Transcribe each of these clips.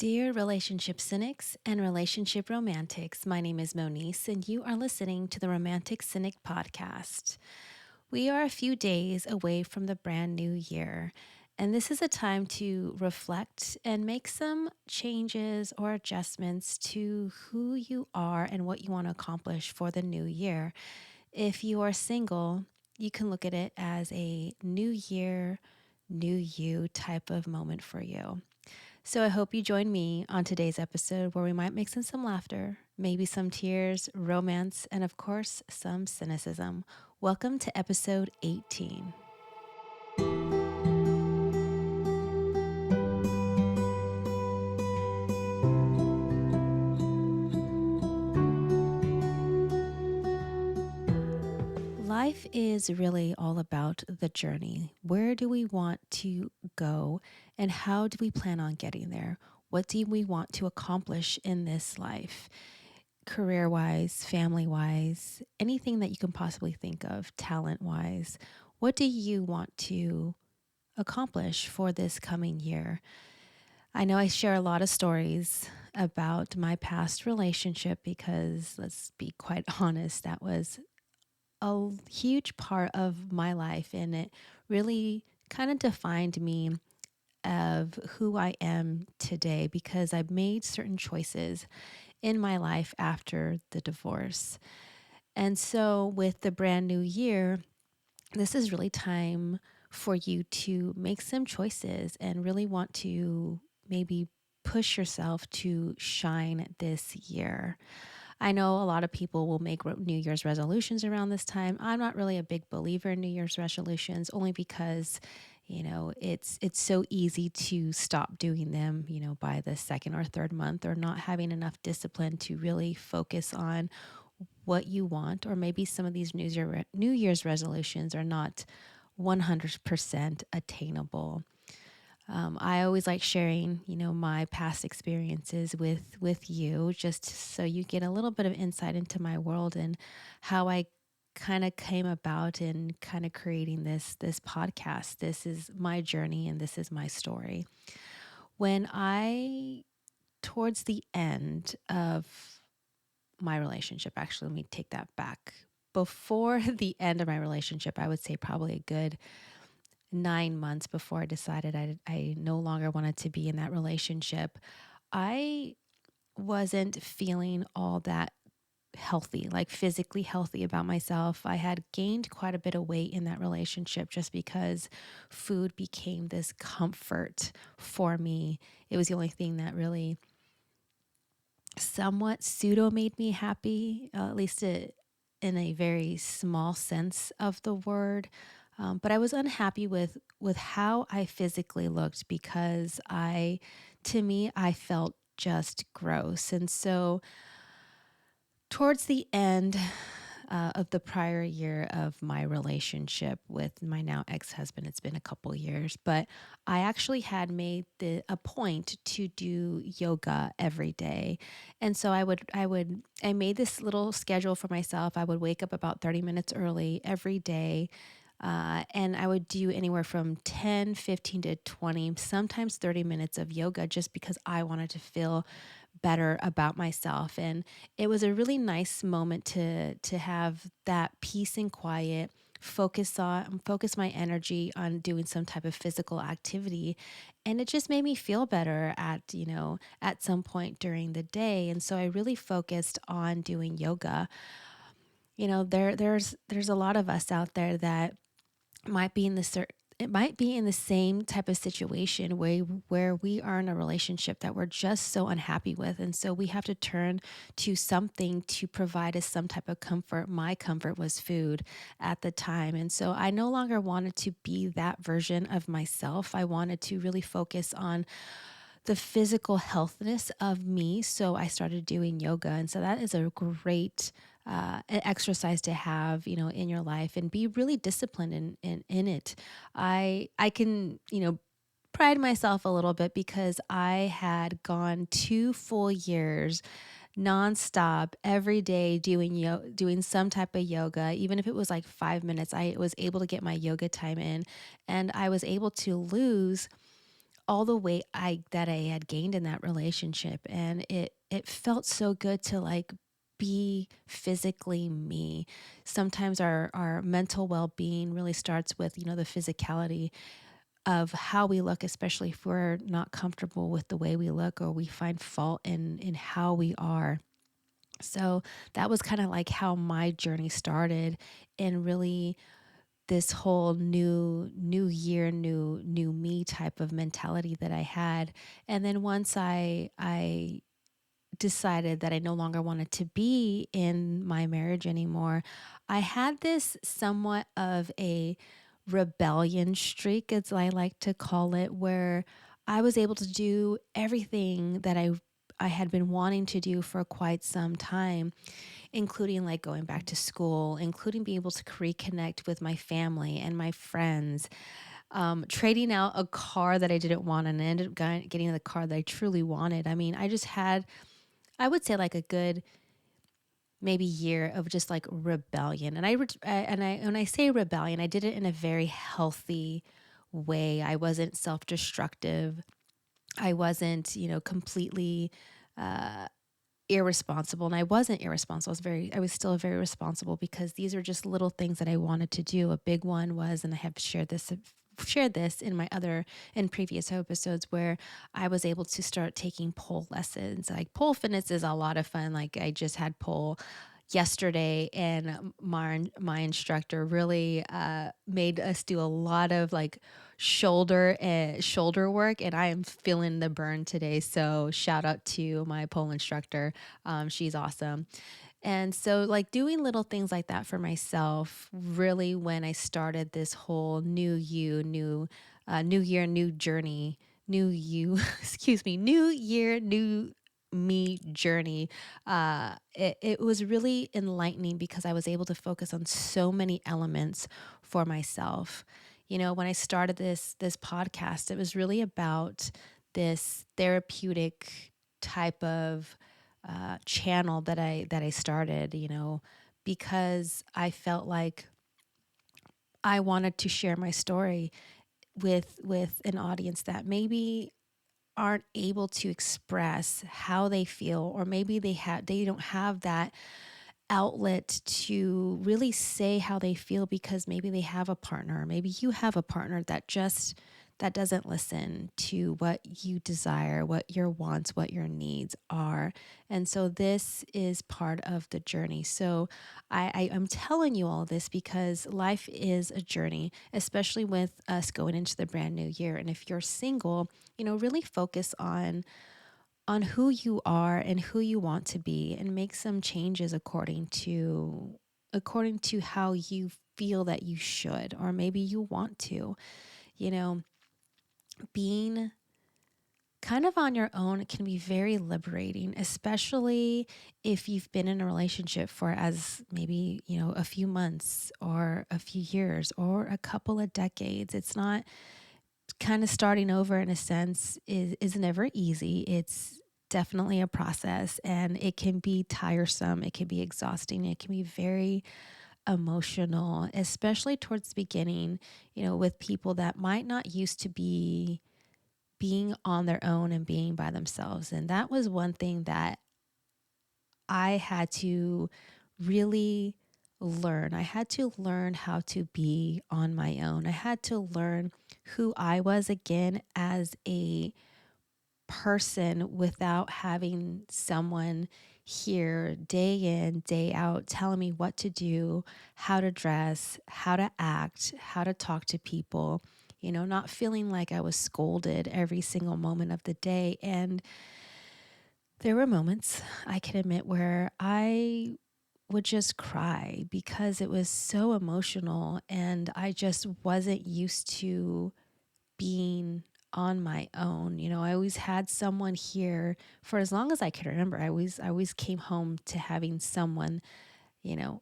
Dear relationship cynics and relationship romantics, my name is Monice, and you are listening to the Romantic Cynic podcast. We are a few days away from the brand new year, and this is a time to reflect and make some changes or adjustments to who you are and what you want to accomplish for the new year. If you are single, you can look at it as a new year, new you type of moment for you. So I hope you join me on today's episode where we might mix in some laughter, maybe some tears, romance, and of course, some cynicism. Welcome to episode 18. Life is really all about the journey. Where do we want to go and how do we plan on getting there? What do we want to accomplish in this life? Career wise, family wise, anything that you can possibly think of, talent wise. What do you want to accomplish for this coming year? I know I share a lot of stories about my past relationship because, let's be quite honest, that was a huge part of my life and it really kind of defined me of who I am today because I've made certain choices in my life after the divorce. And so, with the brand new year, this is really time for you to make some choices and really want to maybe push yourself to shine this year. I know a lot of people will make New Year's resolutions around this time. I'm not really a big believer in New Year's resolutions only because, it's so easy to stop doing them, by the second or third month or not having enough discipline to really focus on what you want, or maybe some of these New Year's resolutions are not 100% attainable. I always like sharing, my past experiences with you, just so you get a little bit of insight into my world and how I kind of came about in kind of creating this podcast. This is my journey and this is my story. When I towards the end of my relationship, actually, let me take that back. Before the end of my relationship, I would say probably a good 9 months before I decided I no longer wanted to be in that relationship, I wasn't feeling all that healthy, like physically healthy about myself. I had gained quite a bit of weight in that relationship just because food became this comfort for me. It was the only thing that really somewhat pseudo made me happy, at least in a very small sense of the word. But I was unhappy with how I physically looked because to me, I felt just gross. And so towards the end of the prior year of my relationship with my now ex-husband, it's been a couple years, but I actually had made a point to do yoga every day. And so I made this little schedule for myself. I would wake up about 30 minutes early every day. And I would do anywhere from 10, 15 to 20, sometimes 30 minutes of yoga just because I wanted to feel better about myself. And it was a really nice moment to have that peace and quiet, focus my energy on doing some type of physical activity. And it just made me feel better at some point during the day. And so I really focused on doing yoga. There's a lot of us out there that might be in it might be in the same type of situation where we are in a relationship that we're just so unhappy with. And so we have to turn to something to provide us some type of comfort. My comfort was food at the time. And so I no longer wanted to be that version of myself. I wanted to really focus on the physical healthness of me. So I started doing yoga. And so that is a great exercise to have, in your life and be really disciplined in it. I can, pride myself a little bit because I had gone 2 full years nonstop every day doing some type of yoga, even if it was like 5 minutes. I was able to get my yoga time in and I was able to lose all the weight I had gained in that relationship, and it felt so good to like be physically me. Sometimes our mental well-being really starts with, the physicality of how we look, especially if we're not comfortable with the way we look or we find fault in how we are. So that was kind of like how my journey started, and really this whole new year, new me type of mentality that I had. And then once I decided that I no longer wanted to be in my marriage anymore, I had this somewhat of a rebellion streak, as I like to call it, where I was able to do everything that I had been wanting to do for quite some time, including like going back to school, including being able to reconnect with my family and my friends, trading out a car that I didn't want and I ended up getting the car that I truly wanted. I mean, I just had, I would say, like a good maybe year of just like rebellion. When I say rebellion, I did it in a very healthy way. I wasn't self-destructive. I wasn't, completely uh, irresponsible, and I wasn't irresponsible. I was still very responsible because these are just little things that I wanted to do. A big one was, and I have shared this in my other in previous episodes, where I was able to start taking pole lessons. Like pole fitness is a lot of fun. Like I just had pole yesterday, and my instructor really made us do a lot of like shoulder work, and I am feeling the burn today. So shout out to my pole instructor. She's awesome. And so, like, doing little things like that for myself, really, when I started this whole new year, new journey, new you, excuse me, new year, new me journey, it was really enlightening because I was able to focus on so many elements for myself. When I started this podcast, it was really about this therapeutic type of channel that I started, because I felt like I wanted to share my story with an audience that maybe aren't able to express how they feel, or maybe they don't have that outlet to really say how they feel because maybe they have a partner, or maybe you have a partner that doesn't listen to what you desire, what your wants, what your needs are. And so this is part of the journey. So I'm telling you all this because life is a journey, especially with us going into the brand new year. And if you're single, really focus on who you are and who you want to be, and make some changes according to how you feel that you should, or maybe you want to. you know Being kind of on your own can be very liberating, especially if you've been in a relationship for as maybe, a few months or a few years or a couple of decades. It's not kind of starting over in a sense is never easy. It's definitely a process, and it can be tiresome. It can be exhausting. It can be very emotional, especially towards the beginning, with people that might not used to be being on their own and being by themselves. And that was one thing that I had to really learn. I had to learn how to be on my own. I had to learn who I was again as a person without having someone here day in, day out telling me what to do, how to dress, how to act, how to talk to people, not feeling like I was scolded every single moment of the day. And there were moments, I can admit, where I would just cry because it was so emotional and I just wasn't used to being on my own. I always had someone here for as long as I could remember. I always came home to having someone, you know,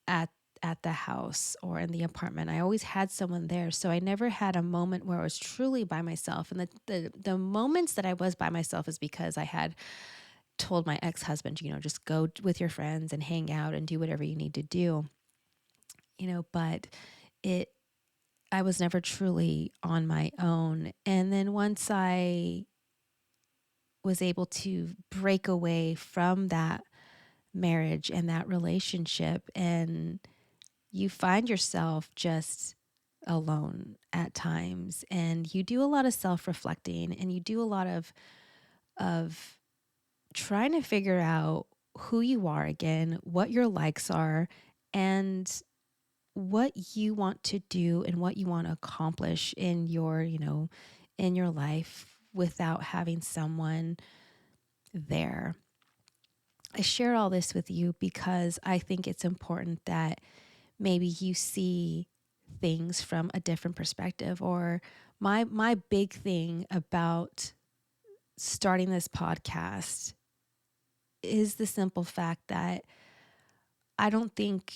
at at the house or in the apartment. I always had someone there. So I never had a moment where I was truly by myself. And the moments that I was by myself is because I had told my ex-husband, just go with your friends and hang out and do whatever you need to do. But it I was never truly on my own. And then once I was able to break away from that marriage and that relationship, and you find yourself just alone at times, and you do a lot of self-reflecting, and you do a lot of trying to figure out who you are again, what your likes are, and what you want to do and what you want to accomplish in your, in your life without having someone there. I share all this with you because I think it's important that maybe you see things from a different perspective. Or my big thing about starting this podcast is the simple fact that I don't think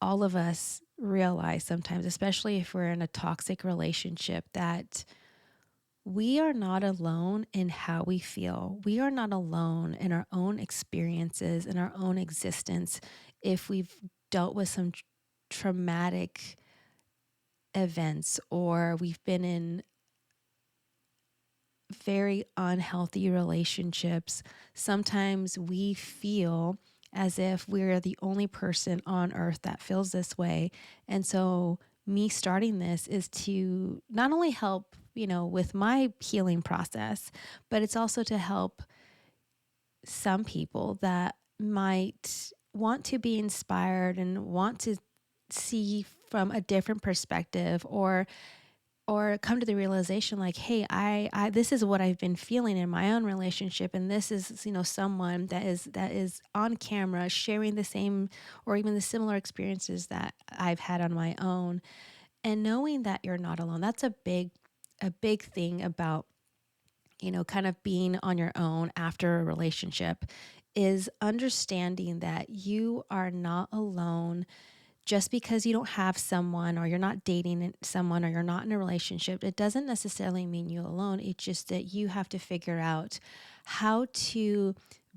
all of us realize sometimes, especially if we're in a toxic relationship, that we are not alone in how we feel. We are not alone in our own experiences, in our own existence, if we've dealt with some traumatic events, or we've been in very unhealthy relationships. Sometimes we feel as if we're the only person on earth that feels this way. And so, me starting this is to not only help, with my healing process, but it's also to help some people that might want to be inspired and want to see from a different perspective, or come to the realization like, hey, I this is what I've been feeling in my own relationship, and this is, someone that is on camera sharing the same or even the similar experiences that I've had on my own. And knowing that you're not alone, that's a big thing about, kind of being on your own after a relationship, is understanding that you are not alone. Just because you don't have someone, or you're not dating someone, or you're not in a relationship, it doesn't necessarily mean you're alone. It's just that you have to figure out how to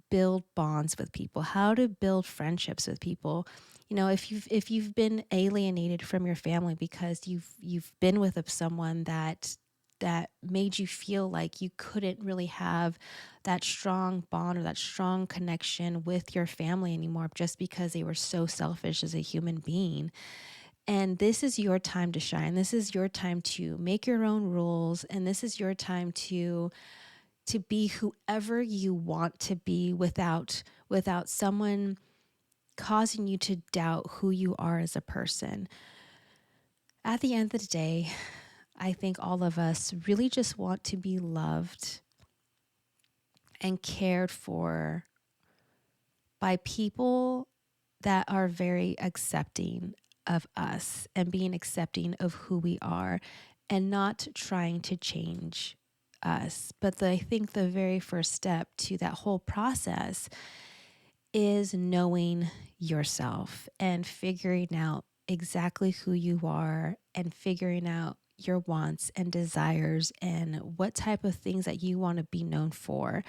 build bonds with people, how to build friendships with people. If you've been alienated from your family because you've been with someone that made you feel like you couldn't really have that strong bond or that strong connection with your family anymore, just because they were so selfish as a human being. And this is your time to shine. This is your time to make your own rules, and this is your time to be whoever you want to be, without someone causing you to doubt who you are as a person. At the end of the day, I think all of us really just want to be loved and cared for by people that are very accepting of us and being accepting of who we are, and not trying to change us. But I think the very first step to that whole process is knowing yourself and figuring out exactly who you are, and figuring out your wants and desires and what type of things that you want to be known for,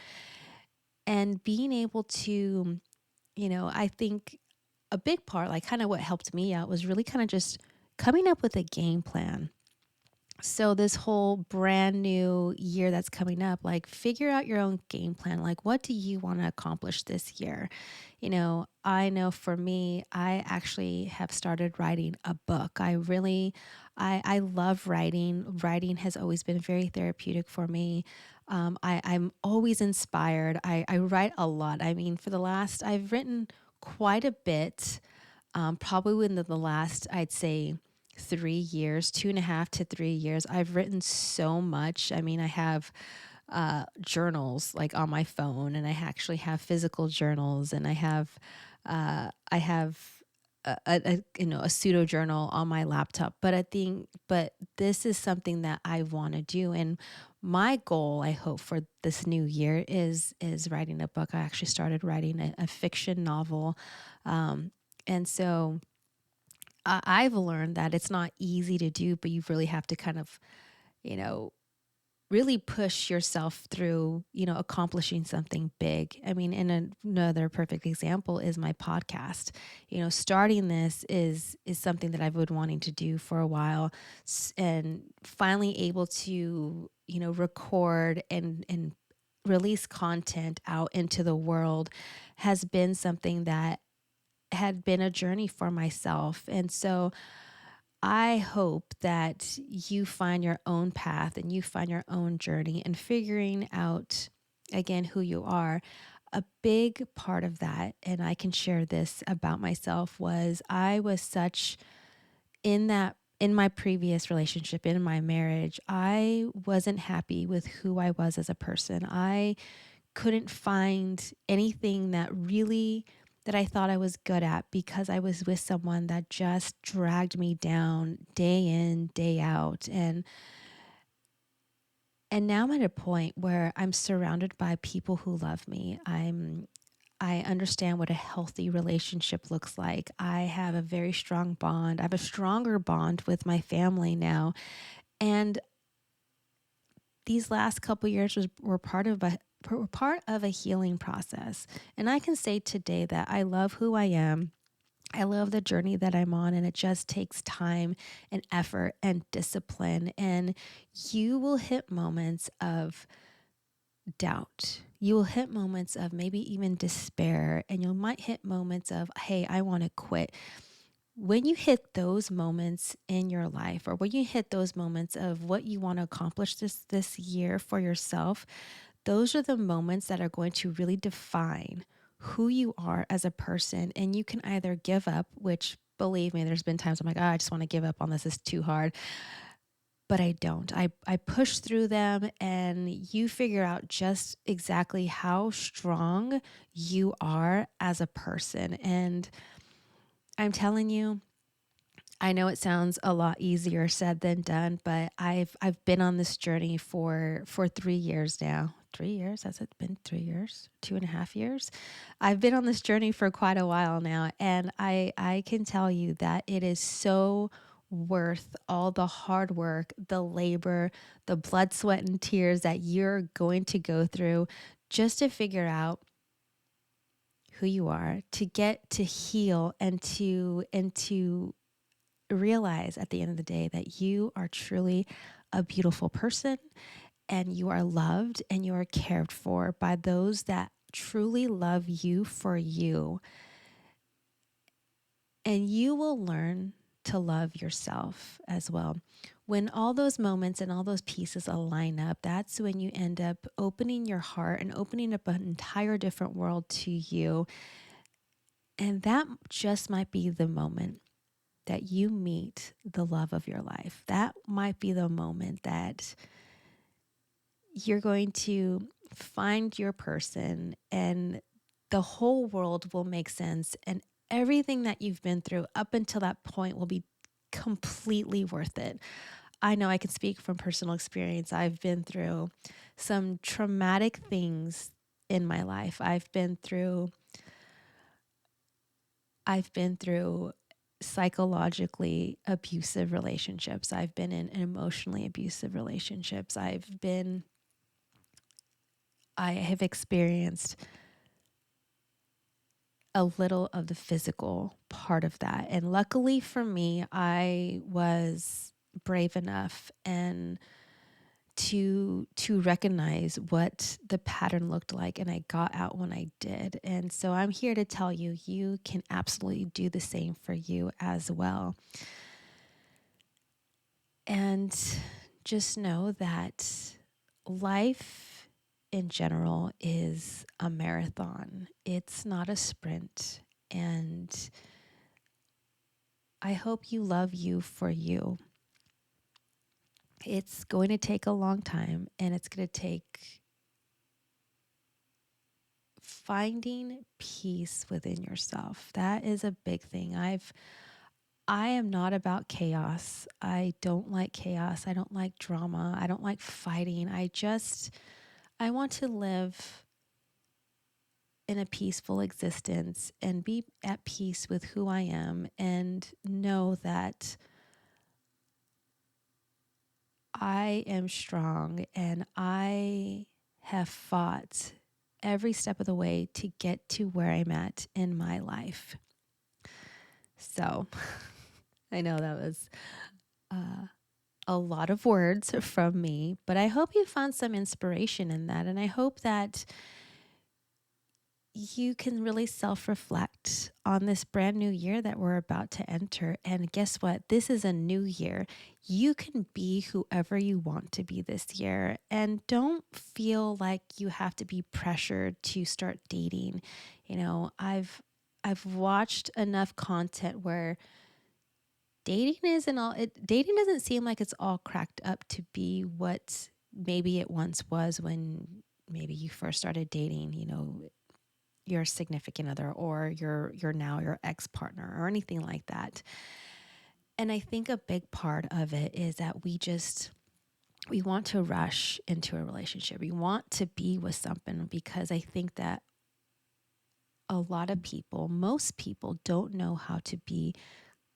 and being able to, I think a big part, like kind of what helped me out, was really kind of just coming up with a game plan. So this whole brand new year that's coming up, like figure out your own game plan. Like, what do you want to accomplish this year? I know for me, I actually have started writing a book. I love writing. Writing has always been very therapeutic for me. I'm always inspired. I write a lot. I mean, I've written quite a bit, probably within the last, I'd say, 3 years, 2.5 to 3 years. I've written so much. I mean, I have journals like on my phone, and I actually have physical journals, and I have a pseudo journal on my laptop. But this is something that I want to do, and my goal, I hope, for this new year is writing a book. I actually started writing a fiction novel, and so I've learned that it's not easy to do, but you really have to kind of, you know really push yourself through, accomplishing something big. I mean, and another perfect example is my podcast. Starting this is something that I've been wanting to do for a while, and finally able to, record and release content out into the world has been something that had been a journey for myself. And so I hope that you find your own path and you find your own journey and figuring out again who you are. A big part of that, and I can share this about myself, was I was such in my previous relationship, in my marriage, I wasn't happy with who I was as a person. I couldn't find anything that I thought I was good at because I was with someone that just dragged me down day in, day out. And now I'm at a point where I'm surrounded by people who love me. I understand what a healthy relationship looks like. I have a very strong bond. I have a stronger bond with my family now. And these last couple years were part of a healing process. And I can say today that I love who I am. I love the journey that I'm on, and it just takes time and effort and discipline. And you will hit moments of doubt. You will hit moments of maybe even despair, and you might hit moments of, hey, I want to quit. When you hit those moments in your life, or when you hit those moments of what you want to accomplish this year for yourself, those are the moments that are going to really define who you are as a person. And you can either give up, which believe me, there's been times I'm like, oh, I just want to give up on this. It's too hard. But I don't. I push through them, and you figure out just exactly how strong you are as a person. And I'm telling you, I know it sounds a lot easier said than done, but I've been on this journey for 3 years now. 3 years? Has it been 3 years? 2.5 years? I've been on this journey for quite a while now, and I can tell you that it is so worth all the hard work, the labor, the blood, sweat, and tears that you're going to go through just to figure out who you are, to get to heal and to realize at the end of the day that you are truly a beautiful person, and you are loved and you are cared for by those that truly love you for you. And you will learn to love yourself as well. When all those moments and all those pieces align up, that's when you end up opening your heart and opening up an entire different world to you. And that just might be the moment that you meet the love of your life. That might be the moment that you're going to find your person, and the whole world will make sense, and everything that you've been through up until that point will be completely worth it. I know I can speak from personal experience. I've been through some traumatic things in my life. I've been through psychologically abusive relationships. I've been in emotionally abusive relationships. I have experienced a little of the physical part of that. And luckily for me, I was brave enough and to recognize what the pattern looked like, and I got out when I did. And so I'm here to tell you, you can absolutely do the same for you as well. And just know that life in general is a marathon. It's not a sprint. And I hope you love you for you. It's going to take a long time, and it's going to take finding peace within yourself. That is a big thing. I am not about chaos. I don't like chaos. I don't like drama. I don't like fighting. I want to live in a peaceful existence and be at peace with who I am, and know that I am strong and I have fought every step of the way to get to where I'm at in my life. So I know that was uh, a lot of words from me, but I hope you found some inspiration in that. And I hope that you can really self reflect on this brand new year that we're about to enter. And guess what? This is a new year. You can be whoever you want to be this year. And don't feel like you have to be pressured to start dating. I've watched enough content where dating doesn't seem like it's all cracked up to be what maybe it once was when maybe you first started dating, your significant other or your now your ex-partner or anything like that. And I think a big part of it is that we want to rush into a relationship. We want to be with something because I think that a lot of people, most people don't know how to be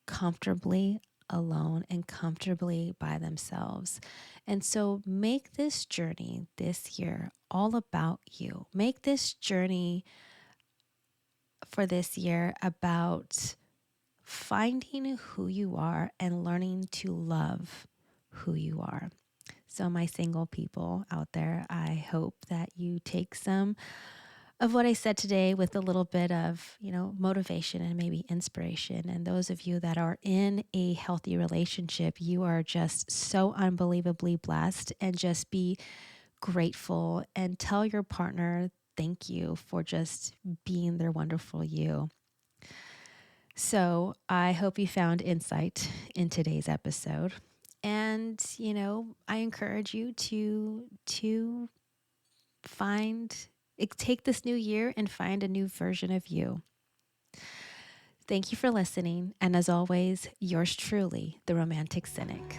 comfortably alone and comfortably by themselves. And so make this journey this year all about you. Make this journey for this year about finding who you are and learning to love who you are. So, my single people out there, I hope that you take some of what I said today with a little bit of, motivation and maybe inspiration. And those of you that are in a healthy relationship, you are just so unbelievably blessed, and just be grateful and tell your partner thank you for just being their wonderful you. So I hope you found insight in today's episode. And, I encourage you to find take this new year and find a new version of you. Thank you for listening. And as always, yours truly, the Romantic Cynic.